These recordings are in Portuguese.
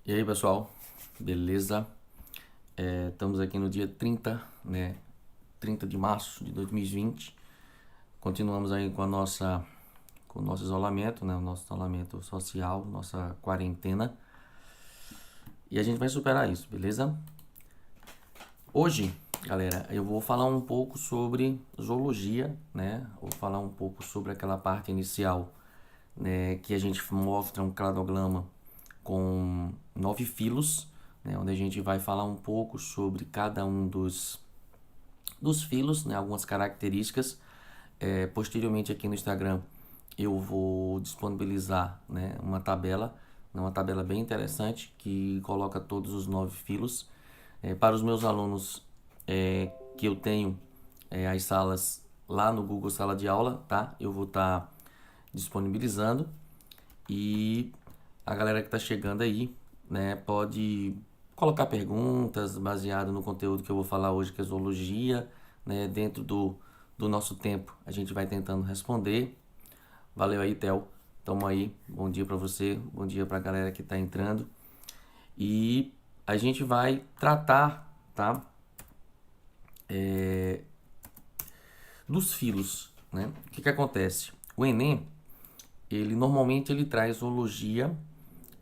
E aí, pessoal, beleza? Estamos aqui no dia 30, né? 30 de março de 2020. Continuamos aí com o nosso isolamento, né? O nosso isolamento social, nossa quarentena. E a gente vai superar isso, beleza? Hoje, galera, eu vou falar um pouco sobre zoologia, né? Vou falar um pouco sobre aquela parte inicial, né? Que a gente mostra um cladograma com 9 filos, né? Onde a gente vai falar um pouco sobre cada um dos filos, né? Algumas características. Posteriormente aqui no Instagram eu vou disponibilizar, né? Uma tabela bem interessante que coloca todos os 9 filos. Para os meus alunos que eu tenho as salas lá no Google Sala de Aula, tá? Eu vou estar disponibilizando e a galera que está chegando aí, né, pode colocar perguntas baseado no conteúdo que eu vou falar hoje, que é zoologia, né, dentro do nosso tempo. A gente vai tentando responder. Valeu aí, Theo. Tamo aí. Bom dia para você, bom dia para a galera que está entrando. E a gente vai tratar, tá, dos filos, né? O que que acontece? O Enem, ele normalmente traz zoologia.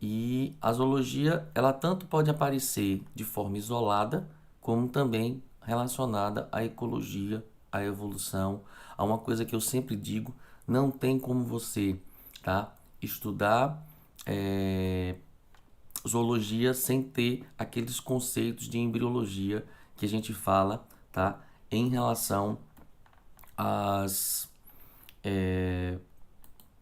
E a zoologia, ela tanto pode aparecer de forma isolada, como também relacionada à ecologia, à evolução, a uma coisa que eu sempre digo, não tem como você, tá, estudar zoologia sem ter aqueles conceitos de embriologia que a gente fala, tá, em relação às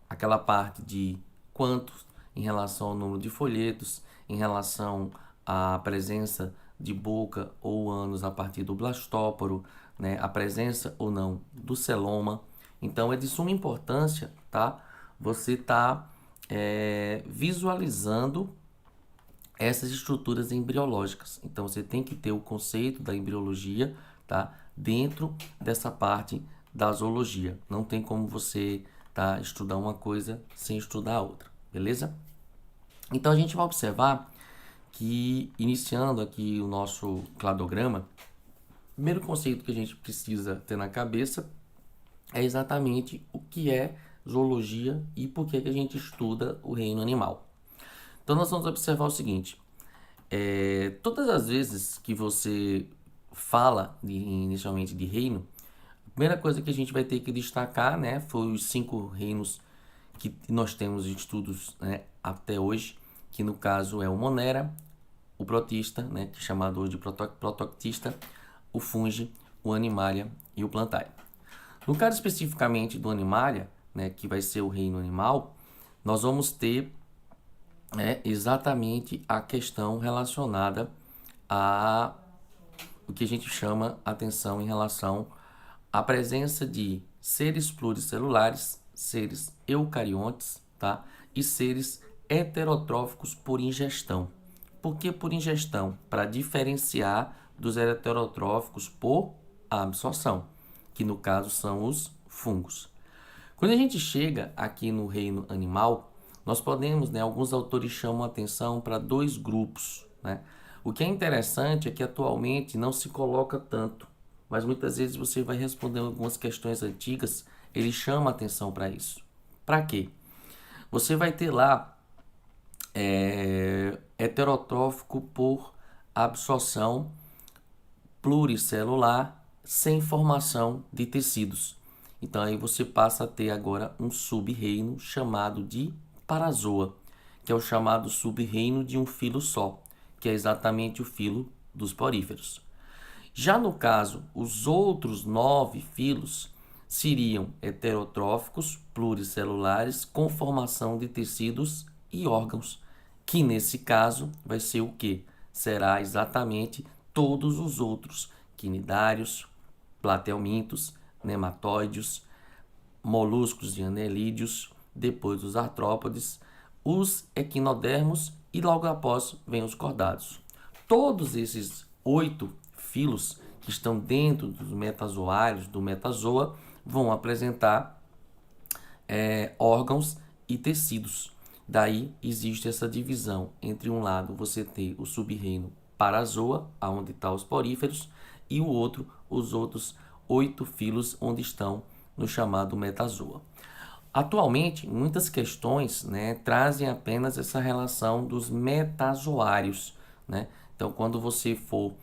aquela parte de quantos em relação ao número de folhetos, em relação à presença de boca ou ânus a partir do blastóporo, né, a presença ou não do celoma. Então é de suma importância, tá? Você tá visualizando essas estruturas embriológicas. Então você tem que ter o conceito da embriologia, tá, dentro dessa parte da zoologia. Não tem como você estudar uma coisa sem estudar a outra, beleza? Então a gente vai observar que, iniciando aqui o nosso cladograma, o primeiro conceito que a gente precisa ter na cabeça é exatamente o que é zoologia e por que a gente estuda o reino animal. Então nós vamos observar o seguinte: todas as vezes que você fala inicialmente de reino, a primeira coisa que a gente vai ter que destacar, né, foi os 5 reinos que nós temos estudos, né, até hoje, que no caso é o Monera, o Protista, né, que é chamado hoje de Protoctista, o Fungi, o Animalia e o Plantae. No caso especificamente do Animalia, né, que vai ser o reino animal, nós vamos ter exatamente a questão relacionada a o que a gente chama atenção em relação à presença de seres pluricelulares, seres eucariontes, tá? E seres heterotróficos por ingestão. Por que por ingestão? Para diferenciar dos heterotróficos por absorção, que no caso são os fungos. Quando a gente chega aqui no reino animal, nós podemos, né, alguns autores chamam a atenção para 2 grupos, né? O que é interessante é que atualmente não se coloca tanto, mas muitas vezes você vai responder algumas questões antigas, ele chama a atenção para isso. Para quê? Você vai ter lá heterotrófico por absorção pluricelular sem formação de tecidos. Então aí você passa a ter agora um sub-reino chamado de Parazoa, que é o chamado sub-reino de um filo só, que é exatamente o filo dos poríferos. Já no caso, os outros 9 filos seriam heterotróficos pluricelulares com formação de tecidos e órgãos, que nesse caso vai ser o que? Será exatamente todos os outros quinidários, platelmintos, nematóides, moluscos e anelídeos, depois os artrópodes, os equinodermos e logo após vem os cordados. Todos esses 8 filos que estão dentro dos metazoários do metazoa vão apresentar órgãos e tecidos. Daí existe essa divisão entre um lado você ter o subreino Parazoa, aonde estão os poríferos, e o outro, os outros 8 filos, onde estão no chamado Metazoa. Atualmente, muitas questões, né, trazem apenas essa relação dos metazoários, né? Então, quando você for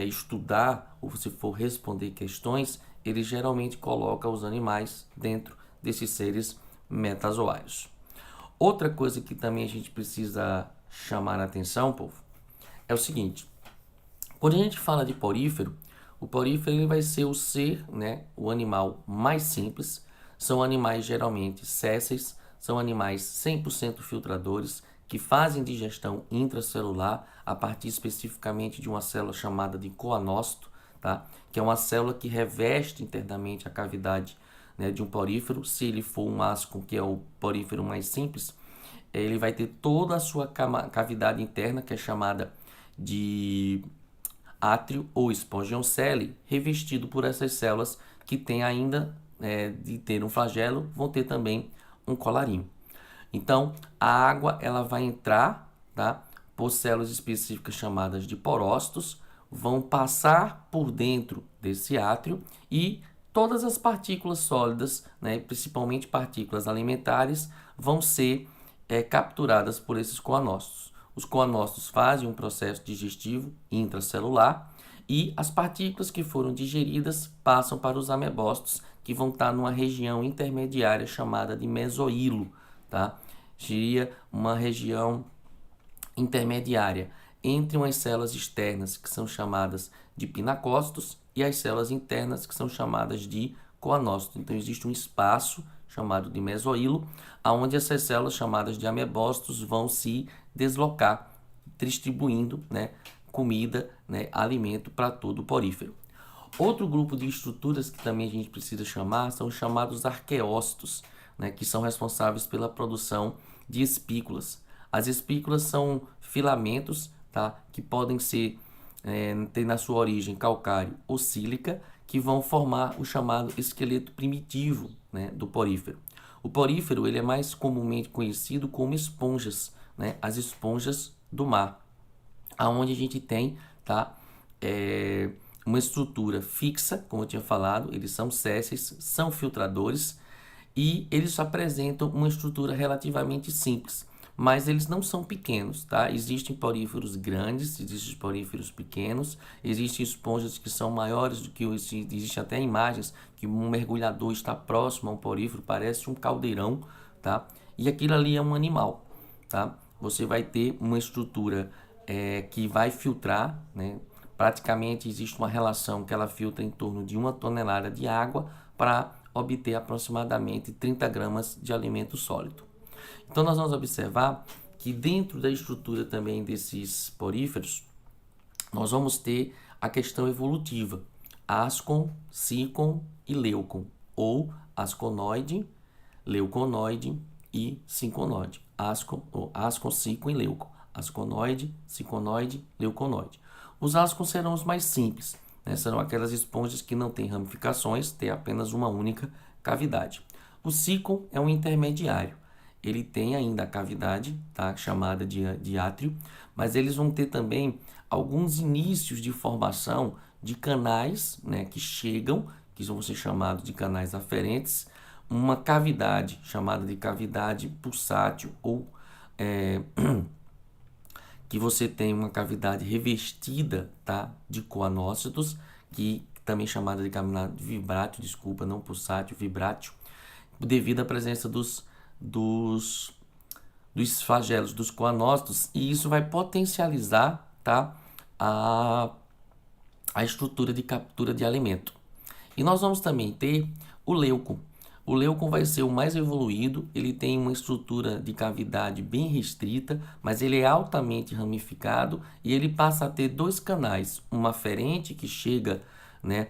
estudar ou você for responder questões, ele geralmente coloca os animais dentro desses seres metazoários. Outra coisa que também a gente precisa chamar a atenção, povo, é o seguinte: quando a gente fala de porífero, o porífero ele vai ser o ser, né, o animal mais simples. São animais geralmente sésseis, são animais 100% filtradores, que fazem digestão intracelular a partir especificamente de uma célula chamada de coanócito, tá? Que é uma célula que reveste internamente a cavidade, né, de um porífero. Se ele for um asco, que é o porífero mais simples, ele vai ter toda a sua cavidade interna, que é chamada de átrio ou espongiocele, revestido por essas células que tem ainda, de ter um flagelo, vão ter também um colarinho. Então, a água ela vai entrar, tá, por células específicas chamadas de porócitos, vão passar por dentro desse átrio e todas as partículas sólidas, né, principalmente partículas alimentares, vão ser capturadas por esses coanócitos. Os coanócitos fazem um processo digestivo intracelular e as partículas que foram digeridas passam para os amebócitos, que vão estar numa região intermediária chamada de mesoílo, tá? Seria uma região intermediária entre umas células externas, que são chamadas de pinacócitos, e as células internas, que são chamadas de coanócitos. Então, existe um espaço chamado de mesoílo, onde essas células chamadas de amebócitos vão se deslocar, distribuindo, né, comida, né, alimento para todo o porífero. Outro grupo de estruturas que também a gente precisa chamar são os chamados arqueócitos, né, que são responsáveis pela produção de espículas. As espículas são filamentos, tá, que podem ser ter na sua origem calcário ou sílica, que vão formar o chamado esqueleto primitivo, né, do porífero. O porífero ele é mais comumente conhecido como esponjas, né, as esponjas do mar, aonde a gente tem, tá, uma estrutura fixa, como eu tinha falado, eles são sésseis, são filtradores e eles apresentam uma estrutura relativamente simples, mas eles não são pequenos, tá? Existem poríferos grandes, existem poríferos pequenos, existem esponjas que são maiores do que existem até imagens que um mergulhador está próximo a um porífero, parece um caldeirão, tá? E aquilo ali é um animal, tá? Você vai ter uma estrutura que vai filtrar, né? Praticamente existe uma relação que ela filtra em torno de 1 tonelada de água para obter aproximadamente 30 gramas de alimento sólido. Então, nós vamos observar que dentro da estrutura também desses poríferos, nós vamos ter a questão evolutiva, ascon, sícon e leucon, ou asconoide, leuconoide e sinconoide. Ascon, sícon e leucon. Asconoide, sinconoide, leuconoide. Os ascons serão os mais simples, né? Serão aquelas esponjas que não têm ramificações, têm apenas uma única cavidade. O sícon é um intermediário. Ele tem ainda a cavidade, tá, chamada de átrio, mas eles vão ter também alguns inícios de formação de canais, né, que chegam, que vão ser chamados de canais aferentes, uma cavidade chamada de cavidade pulsátil, ou que você tem uma cavidade revestida, tá, de coanócitos, que também chamada de cavidade vibrátil, desculpa, não pulsátil, vibrátil, devido à presença dos flagelos, dos coanócitos, e isso vai potencializar, tá, a estrutura de captura de alimento. E nós vamos também ter o leucon. O leucon vai ser o mais evoluído, ele tem uma estrutura de cavidade bem restrita, mas ele é altamente ramificado e ele passa a ter 2 canais, uma aferente que chega, né,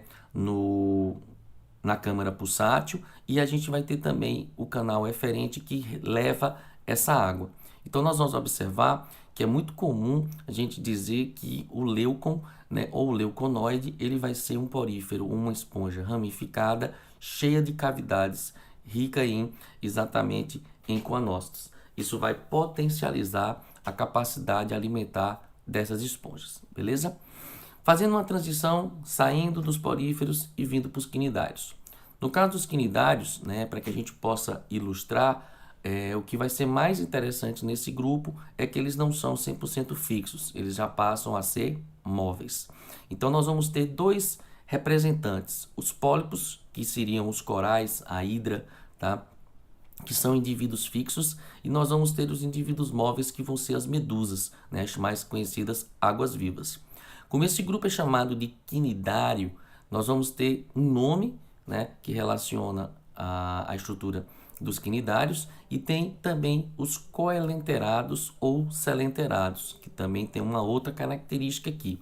na câmara pulsátil, e a gente vai ter também o canal eferente que leva essa água. Então, nós vamos observar que é muito comum a gente dizer que o leucon, né, ou leuconoide, ele vai ser um porífero, uma esponja ramificada, cheia de cavidades, rica exatamente em coanócitos. Isso vai potencializar a capacidade alimentar dessas esponjas, beleza? Fazendo uma transição, saindo dos poríferos e vindo para os quinidários. No caso dos quinidários, né, para que a gente possa ilustrar, o que vai ser mais interessante nesse grupo é que eles não são 100% fixos, eles já passam a ser móveis. Então nós vamos ter dois representantes, os pólipos, que seriam os corais, a hidra, tá? Que são indivíduos fixos, e nós vamos ter os indivíduos móveis, que vão ser as medusas, né, as mais conhecidas águas-vivas. Como esse grupo é chamado de quinidário, nós vamos ter um nome, né, que relaciona a estrutura dos quinidários, e tem também os coelenterados ou selenterados, que também tem uma outra característica aqui.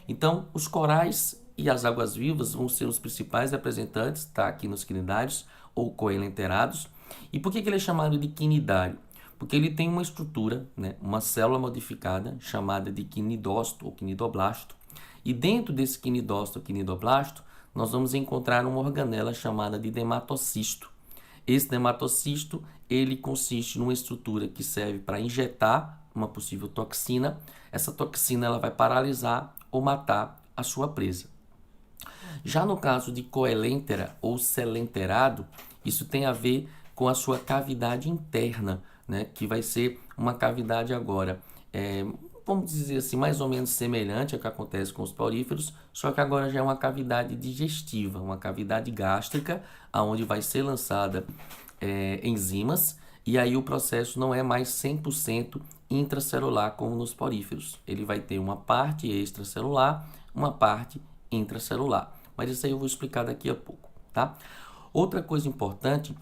Então, os corais e as águas-vivas vão ser os principais representantes, tá, aqui nos quinidários ou coelenterados. E por que ele é chamado de quinidário? Porque ele tem uma estrutura, né, uma célula modificada chamada de quinidócito ou quinidoblasto. E dentro desse quinidócito ou quinidoblasto, nós vamos encontrar uma organela chamada de dermatocisto. Esse dermatocisto, ele consiste numa estrutura que serve para injetar uma possível toxina. Essa toxina ela vai paralisar ou matar a sua presa. Já no caso de coelentera ou selenterado, isso tem a ver com a sua cavidade interna, né? Que vai ser uma cavidade agora, vamos dizer assim, mais ou menos semelhante ao que acontece com os poríferos, só que agora já é uma cavidade digestiva, uma cavidade gástrica, aonde vai ser lançada enzimas, e aí o processo não é mais 100% intracelular como nos poríferos. Ele vai ter uma parte extracelular, uma parte intracelular. Mas isso aí eu vou explicar daqui a pouco, tá? Outra coisa importante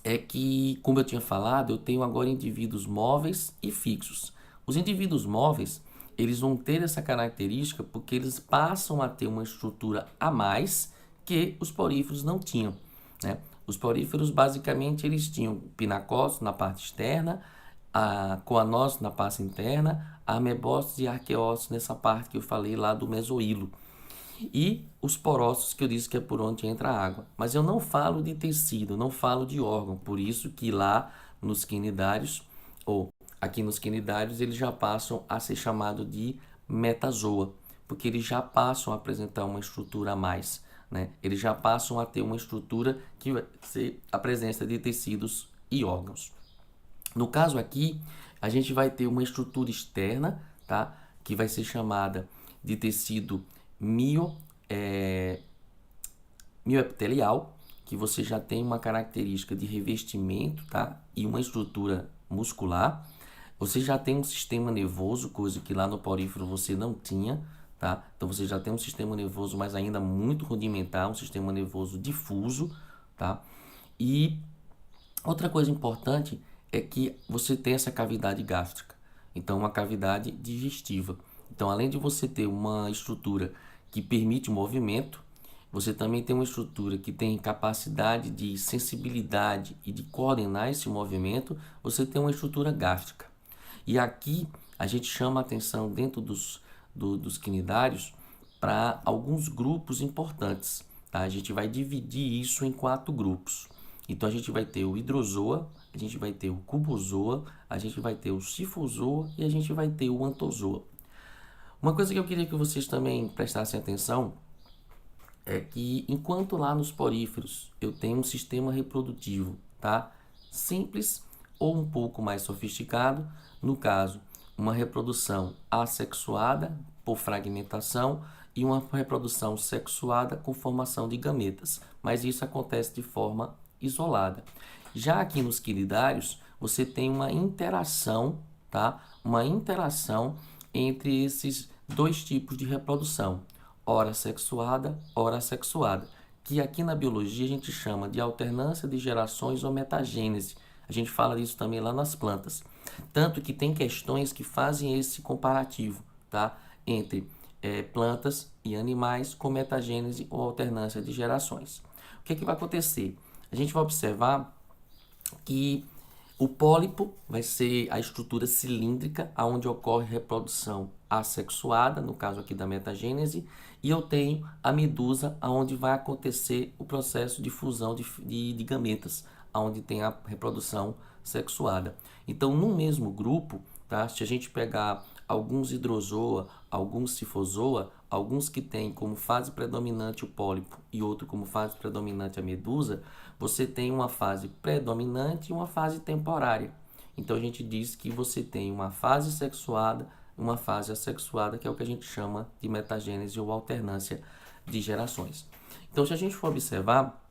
é que, como eu tinha falado, eu tenho agora indivíduos móveis e fixos. Os indivíduos móveis, eles vão ter essa característica porque eles passam a ter uma estrutura a mais que os poríferos não tinham, né? Os poríferos, basicamente, eles tinham pinacócitos na parte externa, a coanócitos na parte interna, amebócitos e arqueócitos nessa parte que eu falei lá do mesoílo. E os porócitos, que eu disse que é por onde entra a água. Mas eu não falo de tecido, não falo de órgão. Por isso que lá nos quinidários, ou aqui nos quinidários, eles já passam a ser chamados de metazoa, porque eles já passam a apresentar uma estrutura a mais, né? Eles já passam a ter uma estrutura que vai ser a presença de tecidos e órgãos. No caso aqui, a gente vai ter uma estrutura externa, tá? Que vai ser chamada de tecido mioepitelial, que você já tem uma característica de revestimento, tá? E uma estrutura muscular. Você já tem um sistema nervoso, coisa que lá no porífero você não tinha, tá? Então você já tem um sistema nervoso, mas ainda muito rudimentar, um sistema nervoso difuso, tá? E outra coisa importante é que você tem essa cavidade gástrica, então uma cavidade digestiva. Então, além de você ter uma estrutura que permite o movimento, você também tem uma estrutura que tem capacidade de sensibilidade e de coordenar esse movimento, você tem uma estrutura gástrica. E aqui a gente chama a atenção dentro dos quinidários para alguns grupos importantes, tá? A gente vai dividir isso em 4 grupos. Então a gente vai ter o hidrozoa, a gente vai ter o cubozoa, a gente vai ter o sifozoa e a gente vai ter o antozoa. Uma coisa que eu queria que vocês também prestassem atenção é que, enquanto lá nos poríferos eu tenho um sistema reprodutivo, tá? Simples ou um pouco mais sofisticado, no caso, uma reprodução assexuada por fragmentação e uma reprodução sexuada com formação de gametas, mas isso acontece de forma isolada. Já aqui nos quinidários, você tem uma interação, tá? Uma interação entre esses dois tipos de reprodução, ora sexuada, ora assexuada, que aqui na biologia a gente chama de alternância de gerações ou metagênese. A gente fala disso também lá nas plantas. Tanto que tem questões que fazem esse comparativo, tá? Entre plantas e animais com metagênese ou alternância de gerações. O que vai acontecer? A gente vai observar que o pólipo vai ser a estrutura cilíndrica, onde ocorre reprodução assexuada, no caso aqui da metagênese, e eu tenho a medusa, onde vai acontecer o processo de fusão de gametas, onde tem a reprodução sexuada. Então, no mesmo grupo, tá? Se a gente pegar alguns hidrozoa, alguns cifozoa, alguns que têm como fase predominante o pólipo e outro como fase predominante a medusa, você tem uma fase predominante e uma fase temporária. Então, a gente diz que você tem uma fase sexuada, uma fase assexuada, que é o que a gente chama de metagênese ou alternância de gerações. Então, se a gente for observar,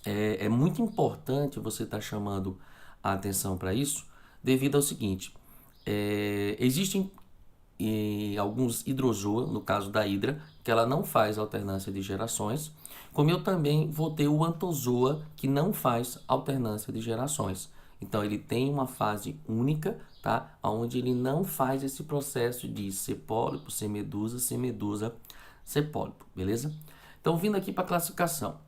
é muito importante você estar chamando a atenção para isso, devido ao seguinte, existem alguns hidrozoa, no caso da hidra, que ela não faz alternância de gerações, como eu também vou ter o antozoa, que não faz alternância de gerações. Então, ele tem uma fase única, tá? Onde ele não faz esse processo de ser pólipo, ser medusa, ser pólipo, beleza? Então, vindo aqui para a classificação.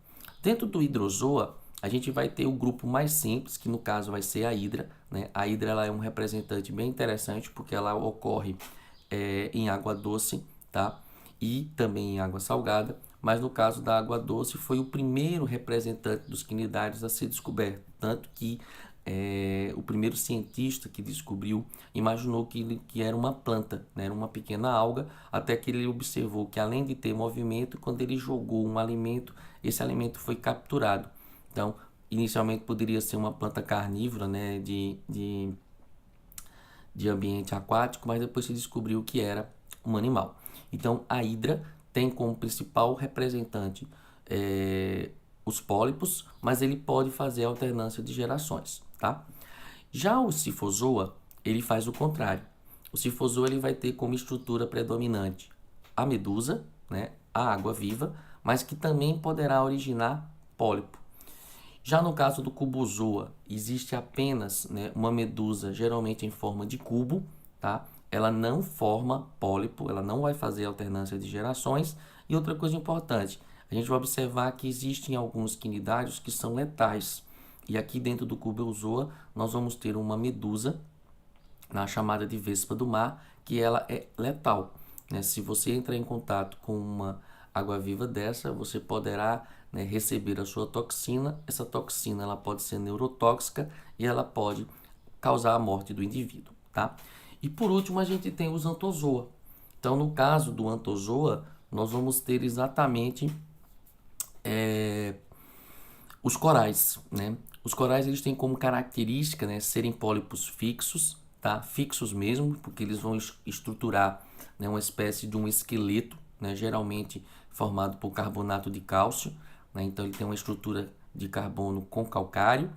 Dentro do hidrozoa, a gente vai ter o grupo mais simples, que no caso vai ser a hidra, né? A hidra ela é um representante bem interessante, porque ela ocorre em água doce, tá? E também em água salgada, mas no caso da água doce foi o primeiro representante dos quinidários a ser descoberto, tanto que o primeiro cientista que descobriu imaginou que era uma planta, né? Era uma pequena alga, até que ele observou que além de ter movimento, quando ele jogou um alimento, esse alimento foi capturado. Então, inicialmente poderia ser uma planta carnívora, né? de ambiente aquático, mas depois se descobriu que era um animal. Então, a hidra tem como principal representante os pólipos, mas ele pode fazer alternância de gerações, tá? Já o cifozoa, ele faz o contrário. O cifozoa ele vai ter como estrutura predominante a medusa, né, a água-viva, mas que também poderá originar pólipo. Já no caso do cubozoa, existe apenas, né, uma medusa, geralmente em forma de cubo, tá? Ela não forma pólipo, ela não vai fazer alternância de gerações. E outra coisa importante, a gente vai observar que existem alguns quinidários que são letais. E aqui dentro do cubozoa, nós vamos ter uma medusa, na chamada de vespa do mar, que ela é letal, né? Se você entrar em contato com uma água-viva dessa, você poderá, né, receber a sua toxina. Essa toxina ela pode ser neurotóxica e ela pode causar a morte do indivíduo, tá? E por último, a gente tem os antozoa. Então, no caso do antozoa, nós vamos ter exatamente os corais, né? Os corais eles têm como característica, né, serem pólipos fixos, tá? Fixos mesmo, porque eles vão estruturar, né, uma espécie de um esqueleto, né, geralmente formado por carbonato de cálcio, né? Então ele tem uma estrutura de carbono com calcário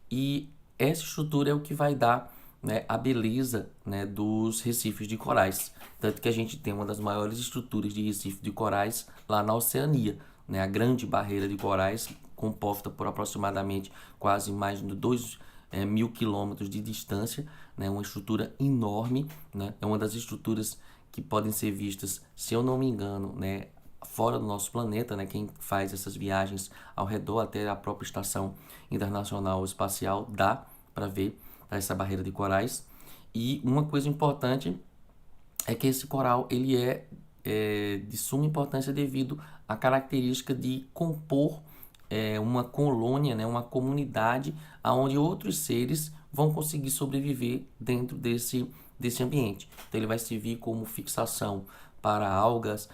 e essa estrutura é o que vai dar, né, a beleza, né, dos recifes de corais. Tanto que a gente tem uma das maiores estruturas de recife de corais lá na Oceania, né, a Grande Barreira de Corais, composta por aproximadamente quase mais de 2.000 quilômetros de distância, né, uma estrutura enorme, né, é uma das estruturas que podem ser vistas, se eu não me engano, né, fora do nosso planeta, né, quem faz essas viagens ao redor até a própria Estação Internacional Espacial dá para ver essa barreira de corais. E uma coisa importante é que esse coral ele é de suma importância devido à característica de compor uma colônia, né, uma comunidade onde outros seres vão conseguir sobreviver dentro desse ambiente. Então ele vai servir como fixação para algas.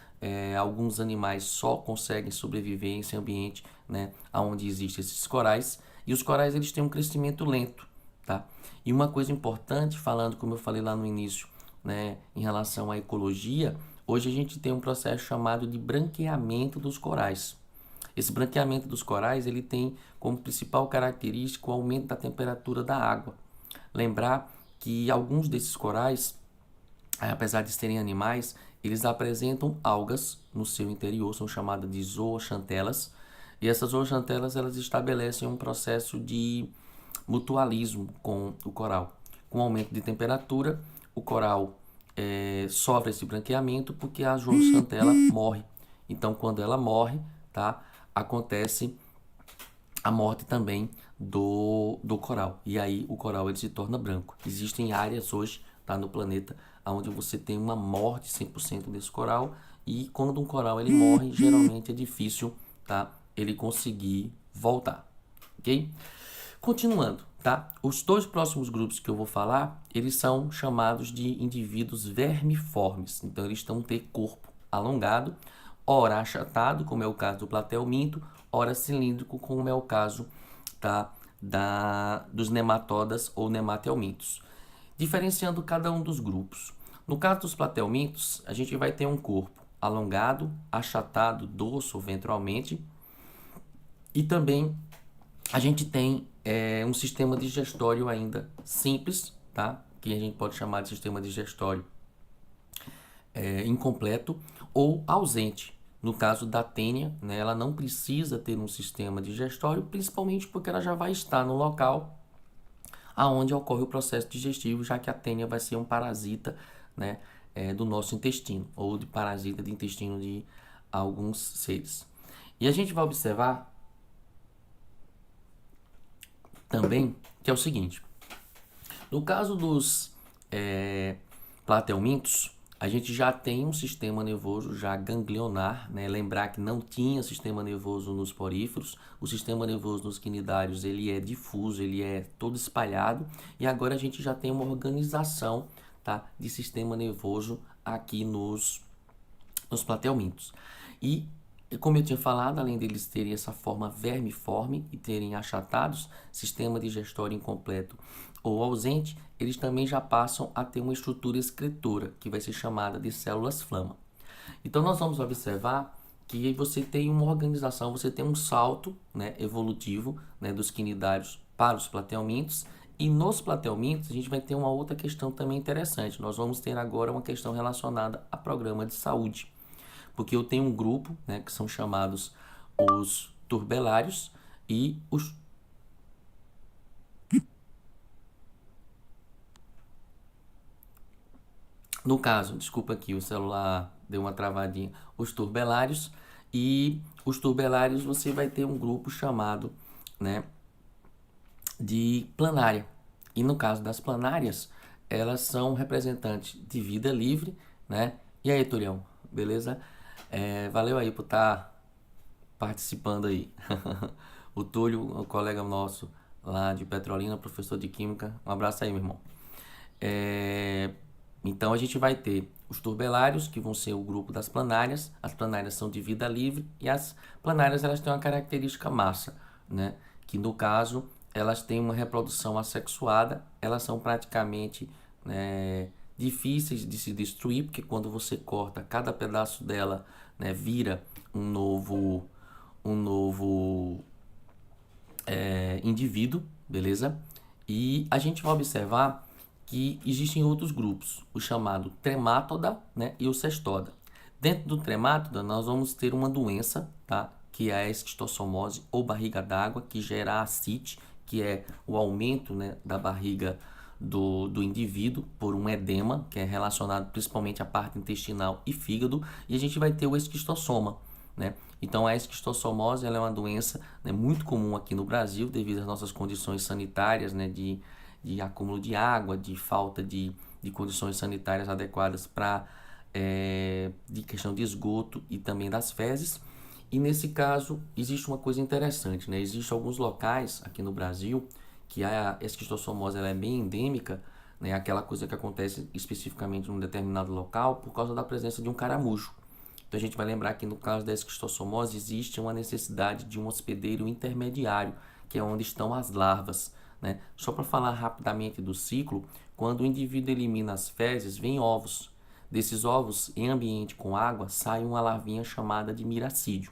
Alguns animais só conseguem sobreviver em esse ambiente, né, onde existem esses corais. E os corais eles têm um crescimento lento, tá? E uma coisa importante, falando como eu falei lá no início, né, em relação à ecologia, hoje a gente tem um processo chamado de branqueamento dos corais. Esse branqueamento dos corais ele tem como principal característica o aumento da temperatura da água. Lembrar que alguns desses corais, apesar de serem animais, eles apresentam algas no seu interior, são chamadas de zooxantelas. E essas zooxantelas elas estabelecem um processo de mutualismo com o coral. Com o aumento de temperatura, o coral sofre esse branqueamento porque a zooxantela morre. Então, quando ela morre, tá, acontece a morte também do coral. E aí o coral ele se torna branco. Existem áreas hoje, tá, no planeta onde você tem uma morte 100% desse coral. E quando um coral ele morre, geralmente é difícil, tá, ele conseguir voltar. Ok? Continuando, tá? Os dois próximos grupos que eu vou falar, eles são chamados de indivíduos vermiformes. Então, eles estão ter corpo alongado, ora achatado, como é o caso do platelminto, ora cilíndrico, como é o caso, tá, dos nematodas ou nematelmintos. Diferenciando cada um dos grupos. No caso dos platelmintos, a gente vai ter um corpo alongado, achatado dorso ou ventralmente, e também a gente tem um sistema digestório ainda simples, tá? Que a gente pode chamar de sistema digestório incompleto ou ausente. No caso da tênia, né, ela não precisa ter um sistema digestório, principalmente porque ela já vai estar no local aonde ocorre o processo digestivo, já que a tênia vai ser um parasita, né, do nosso intestino, ou de parasita do intestino de alguns seres. E a gente vai observar também que é o seguinte: no caso dos platelmintos, a gente já tem um sistema nervoso já ganglionar, né? Lembrar que não tinha sistema nervoso nos poríferos, o sistema nervoso nos quinidários ele é difuso, ele é todo espalhado, e agora a gente já tem uma organização, tá, de sistema nervoso aqui nos platelmintos. E como eu tinha falado, além deles terem essa forma vermiforme e terem achatados, sistema digestório incompleto ou ausente, eles também já passam a ter uma estrutura excretora, que vai ser chamada de células flama. Então, nós vamos observar que você tem uma organização, você tem um salto, né, evolutivo, né, dos quinidários para os platelmintos, e nos platelmintos a gente vai ter uma outra questão também interessante. Nós vamos ter agora uma questão relacionada a programa de saúde. Porque eu tenho um grupo, né, que são chamados os turbelários e os... No caso, desculpa aqui, o celular deu uma travadinha. Os turbelários, e os turbelários você vai ter um grupo chamado, né, de planária. E no caso das planárias, elas são representantes de vida livre, né? E aí, Turião, beleza? Valeu aí por estar participando aí. O Túlio, o colega nosso lá de Petrolina, professor de Química. Um abraço aí, meu irmão. Então, a gente vai ter os turbelários, que vão ser o grupo das planárias. As planárias são de vida livre e as planárias elas têm uma característica massa, né? Que no caso, elas têm uma reprodução assexuada, elas são praticamente difíceis de se destruir, porque quando você corta, cada pedaço dela, né, vira um novo indivíduo, beleza? E a gente vai observar que existem outros grupos, o chamado tremátoda, né, e o cestoda. Dentro do tremátoda, nós vamos ter uma doença, tá, que é a esquistossomose ou barriga d'água, que gera a ascite, que é o aumento, né, da barriga do indivíduo por um edema, que é relacionado principalmente à parte intestinal e fígado, e a gente vai ter o esquistossoma, né? Então, a esquistossomose ela é uma doença, né, muito comum aqui no Brasil, devido às nossas condições sanitárias, né, de acúmulo de água, de falta de condições sanitárias adequadas para de questão de esgoto e também das fezes. E nesse caso, existe uma coisa interessante, né? Existem alguns locais aqui no Brasil que a esquistossomose ela é bem endêmica, né? Aquela coisa que acontece especificamente num determinado local por causa da presença de um caramujo. Então a gente vai lembrar que no caso da esquistossomose existe uma necessidade de um hospedeiro intermediário, que é onde estão as larvas, né? Só para falar rapidamente do ciclo, quando o indivíduo elimina as fezes, vem ovos. Desses ovos, em ambiente com água, sai uma larvinha chamada de miracídio.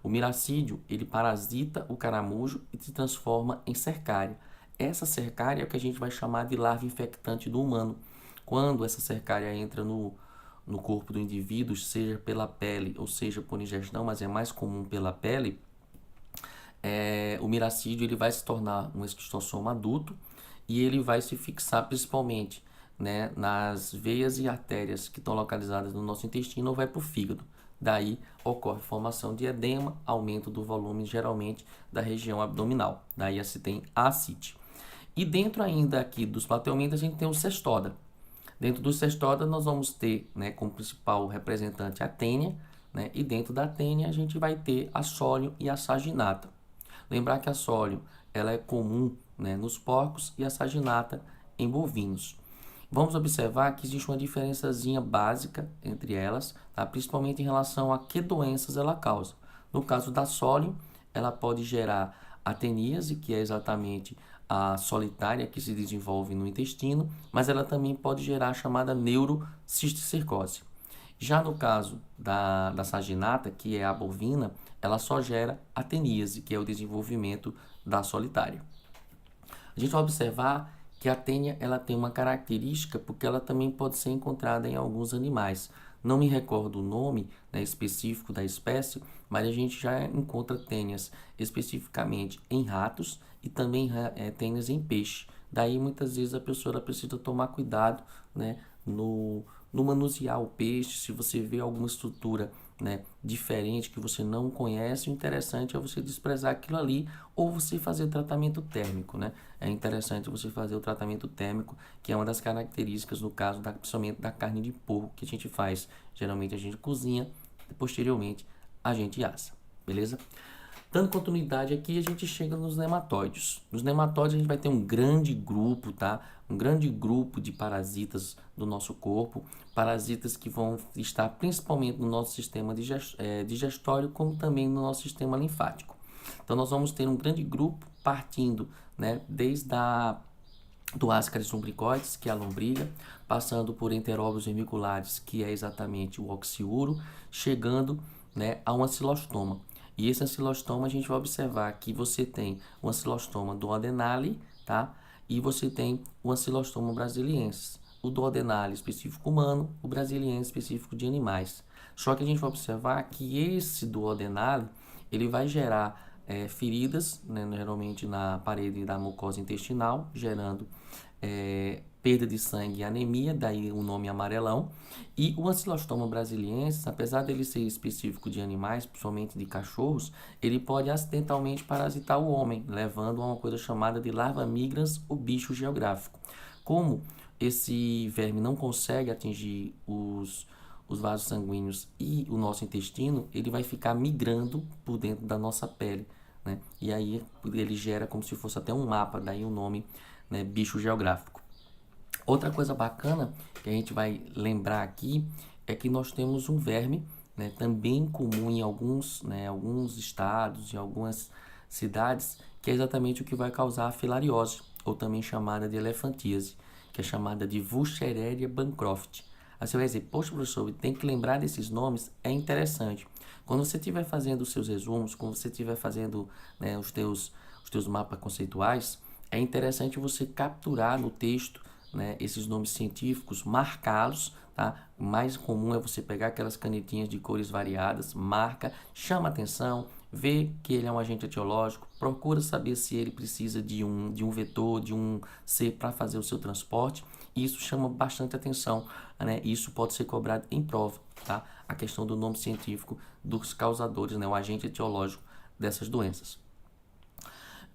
O miracídio, ele parasita o caramujo e se transforma em cercária. Essa cercária é o que a gente vai chamar de larva infectante do humano. Quando essa cercária entra no corpo do indivíduo, seja pela pele ou seja por ingestão, mas é mais comum pela pele, o miracídio ele vai se tornar um esquistossoma adulto e ele vai se fixar principalmente, né, nas veias e artérias que estão localizadas no nosso intestino ou vai para o fígado. Daí ocorre formação de edema, aumento do volume geralmente da região abdominal. Daí se tem a ascite. E dentro ainda aqui dos platelmintos a gente tem o cestoda. Dentro do cestoda nós vamos ter, né, como principal representante a tênia, né, e dentro da tênia a gente vai ter a sólio e a saginata. Lembrar que a sólio ela é comum, né, nos porcos e a saginata em bovinos. Vamos observar que existe uma diferençazinha básica entre elas, tá? Principalmente em relação a que doenças ela causa. No caso da sólio, ela pode gerar ateníase, que é exatamente a solitária que se desenvolve no intestino, mas ela também pode gerar a chamada neurocisticercose. Já no caso da saginata, que é a bovina, ela só gera ateníase, que é o desenvolvimento da solitária. A gente vai observar que a tênia ela tem uma característica porque ela também pode ser encontrada em alguns animais. Não me recordo o nome, né, específico da espécie, mas a gente já encontra tênias especificamente em ratos e também tênias em peixe. Daí muitas vezes a pessoa ela precisa tomar cuidado, né, no manusear o peixe. Se você vê alguma estrutura, né, diferente que você não conhece, o interessante é você desprezar aquilo ali ou você fazer tratamento térmico, né? É interessante você fazer o tratamento térmico, que é uma das características no caso principalmente da carne de porco que a gente faz. Geralmente a gente cozinha, posteriormente a gente assa, beleza? Dando continuidade aqui, a gente chega nos nematóides. Nos nematóides a gente vai ter um grande grupo, tá? Um grande grupo de parasitas do nosso corpo, parasitas que vão estar principalmente no nosso sistema digestório, como também no nosso sistema linfático. Então nós vamos ter um grande grupo partindo, né, desde do Ascaris lumbricoides, que é a lombriga, passando por enteróbios vermiculares, que é exatamente o oxiuro, chegando, né, a um ancilostoma. E esse ancilostoma a gente vai observar que você tem o ancilostoma duodenale, tá? E você tem o ancilostoma brasiliensis. O duodenale específico humano, o brasiliense específico de animais. Só que a gente vai observar que esse duodenale, ele vai gerar feridas, né, geralmente na parede da mucosa intestinal, gerando perda de sangue e anemia, daí o nome amarelão. E o ancilostoma brasiliensis, apesar dele ser específico de animais, principalmente de cachorros, ele pode acidentalmente parasitar o homem, levando a uma coisa chamada de larva migrans, o bicho geográfico. Como esse verme não consegue atingir os vasos sanguíneos e o nosso intestino, ele vai ficar migrando por dentro da nossa pele, né? E aí ele gera como se fosse até um mapa, daí o nome, né, bicho geográfico. Outra coisa bacana que a gente vai lembrar aqui é que nós temos um verme, né, também comum em alguns estados, em algumas cidades, que é exatamente o que vai causar a filariose, ou também chamada de elefantíase, que é chamada de Wuchereria bancroft. Aí você vai dizer, poxa, professor, tem que lembrar desses nomes, é interessante. Quando você estiver fazendo os seus resumos, quando você estiver fazendo, né, os teus mapas conceituais, é interessante você capturar no texto, né, esses nomes científicos, marcá-los, tá? O mais comum é você pegar aquelas canetinhas de cores variadas, marca, chama atenção, vê que ele é um agente etiológico, procura saber se ele precisa de um vetor, de um C para fazer o seu transporte. Isso chama bastante atenção, né? Isso pode ser cobrado em prova, tá? A questão do nome científico dos causadores, né? O agente etiológico dessas doenças.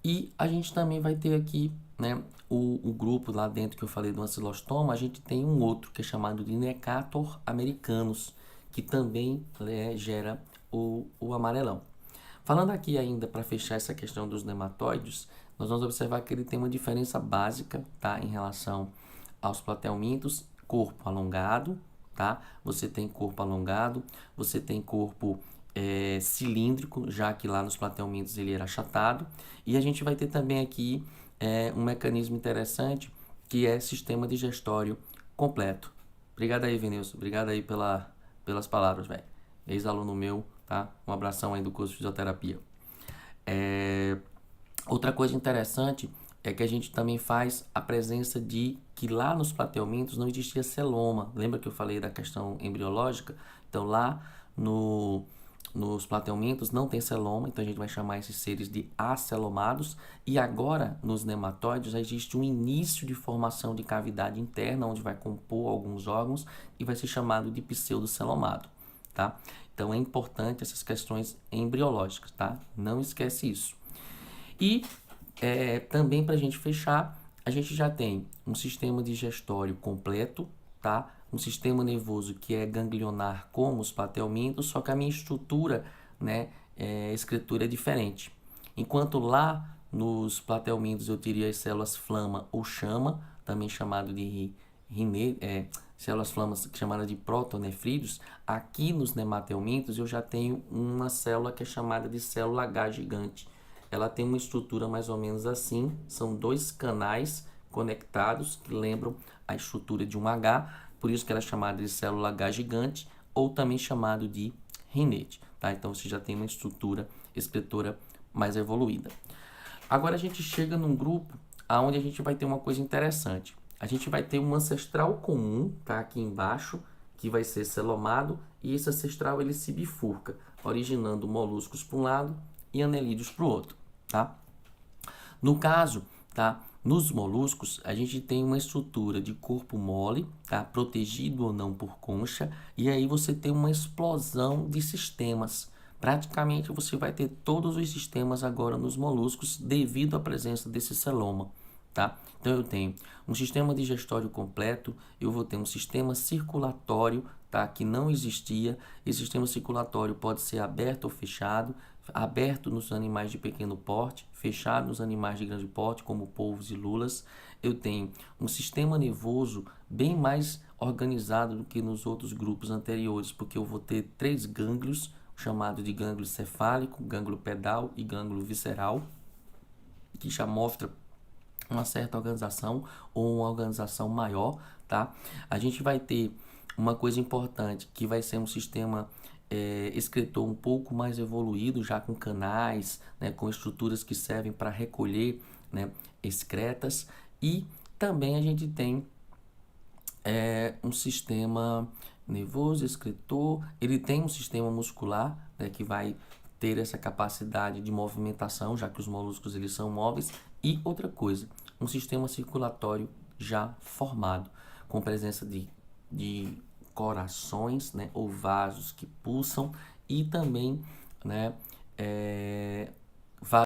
E a gente também vai ter aqui, né, o grupo lá dentro que eu falei do ancilostoma, a gente tem um outro que é chamado de Necator americanus, que também gera o amarelão. Falando aqui ainda para fechar essa questão dos nematóides, nós vamos observar que ele tem uma diferença básica, tá, em relação aos platelmintos, corpo alongado, tá? Você tem corpo alongado, você tem corpo cilíndrico, já que lá nos platelmintos ele era achatado. E a gente vai ter também aqui um mecanismo interessante, que é sistema digestório completo. Obrigado aí, Vinícius. Obrigado aí pelas palavras, velho. Ex-aluno meu, tá? Um abração aí do curso de fisioterapia. Outra coisa interessante é que a gente também faz a presença de que lá nos platelmintos não existia celoma. Lembra que eu falei da questão embriológica? Então lá nos platelmintos não tem celoma, então a gente vai chamar esses seres de acelomados. E agora, nos nematóides, já existe um início de formação de cavidade interna, onde vai compor alguns órgãos e vai ser chamado de pseudocelomado, tá? Então é importante essas questões embriológicas, tá? Não esquece isso. E também para a gente fechar, a gente já tem um sistema digestório completo, tá? Um sistema nervoso que é ganglionar como os platelmintos, só que a minha estrutura, né, escritura é diferente. Enquanto lá Nos platelmintos eu teria as células flama ou chama, também chamado de células flamas chamadas de protonefrídeos. Aqui nos nematelmintos eu já tenho uma célula que é chamada de célula H gigante. Ela tem uma estrutura mais ou menos assim, são dois canais conectados que lembram a estrutura de um H, por isso que ela é chamada de célula H gigante, ou também chamado de rinete, tá? Então você já tem uma estrutura excretora mais evoluída. Agora a gente chega num grupo onde a gente vai ter uma coisa interessante. A gente vai ter um ancestral comum, tá? Aqui embaixo, que vai ser celomado, e esse ancestral ele se bifurca, originando moluscos para um lado e anelídeos para o outro, tá? No caso, tá? Nos moluscos, a gente tem uma estrutura de corpo mole, tá? Protegido ou não por concha, e aí você tem uma explosão de sistemas. Praticamente você vai ter todos os sistemas agora nos moluscos devido à presença desse celoma, tá? Então eu tenho um sistema digestório completo, eu vou ter um sistema circulatório, tá? Que não existia. Esse sistema circulatório pode ser aberto ou fechado. Aberto nos animais de pequeno porte, fechado nos animais de grande porte, como polvos e lulas. Eu tenho um sistema nervoso bem mais organizado do que nos outros grupos anteriores, porque eu vou ter 3 gânglios, chamado de gânglio cefálico, gânglio pedal e gânglio visceral, que já mostra uma certa organização ou uma organização maior, tá? A gente vai ter uma coisa importante, que vai ser um sistema excretor um pouco mais evoluído, já com canais, né, com estruturas que servem para recolher, né, excretas, e também a gente tem um sistema nervoso, excretor, ele tem um sistema muscular, né, que vai ter essa capacidade de movimentação, já que os moluscos eles são móveis, e outra coisa, um sistema circulatório já formado, com presença de corações, né, ou vasos que pulsam, e também, né,